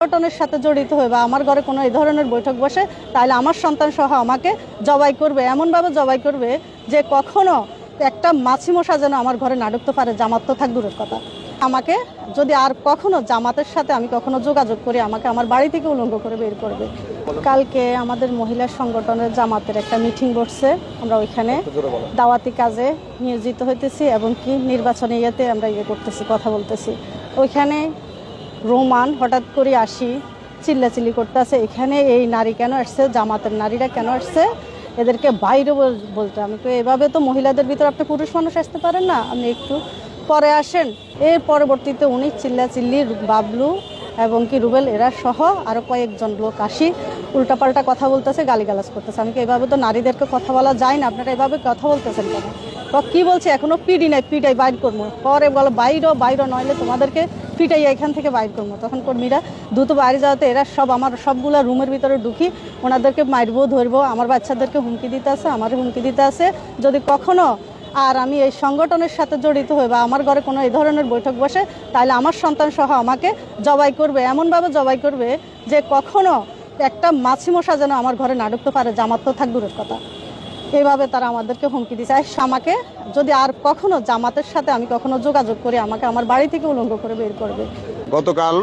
সংগঠনের সাথে জড়িত হয়ে বা আমার ঘরে কোনো এই ধরনের বৈঠক বসে তাহলে আমার সন্তান সহ আমাকে জবাই করবে, এমনভাবে জবাই করবে যে কখনো একটা মাছি মশা যেন আমার ঘরে না ঢুকতে পারে। জামাত তো থাক দূরের কথা, আমাকে যদি আর কখনো জামাতের সাথে আমি কখনো যোগাযোগ করি আমাকে আমার বাড়ি থেকে উলঙ্গ করে বের করবে। কালকে আমাদের মহিলা সংগঠনের জামাতের একটা মিটিং বসছে, আমরা ওইখানে দাওয়াতি কাজে নিয়োজিত হইতেছি এবং কি নির্বাচনী ইয়েতে আমরা করতেছি, কথা বলতেছি। ওইখানে রোমান হঠাৎ করে আসি চিল্লাচিল্লি করতে আছে, এখানে এই নারী কেন আসছে, জামাতের নারীরা কেন আসছে, এদেরকে বাইরে বলতে। আমি তো এভাবে তো মহিলাদের ভিতরে আপনি পুরুষ মানুষ আসতে পারেন না, আপনি একটু পরে আসেন। এর পরবর্তীতে উনি চিল্লাচিল্লি বাবলু এবং কি রুবেল এরা সহ আরও কয়েকজন লোক আসি উল্টাপাল্টা কথা বলতেছে, গালিগালাজ করতেছে। আমি এভাবে তো নারীদেরকে কথা বলা যায় না, আপনারা এভাবে কথা বলতেছেন কেন? কি বলছে এখনো পিডি নাই, পিটাই বাইর করবো, পরে বলো বাইরও নইলে তোমাদেরকে পিটাই এখান থেকে বাইর করবো। তখন কর্মীরা দ্রুত বাইরে যাওয়াতে এরা সব আমার সবগুলা রুমের ভিতরে ঢুকি ওনাদেরকে মারবো ধরবো, আমার বাচ্চাদেরকে হুমকি দিতে আছে, আমার হুমকি দিতে আছে। যদি কখনো আর আমি এই সংগঠনের সাথে জড়িত হই বা আমার ঘরে কোনো এই ধরনের বৈঠক বসে তাহলে আমার সন্তান সহ আমাকে জবাই করবে, এমনভাবে জবাই করবে যে কখনো একটা মাছি মশা যেন আমার ঘরে না ঢুকতে পারে। জামাত তো থাক দূরের কথা, এইভাবে তারা আমাদেরকে হুমকি দিচ্ছে। আমাকে যদি আর কখনো জামাতের সাথে আমি কখনো যোগাযোগ করি আমাকে আমার বাড়ি থেকে উলঙ্গ করে বের করবে। গতকাল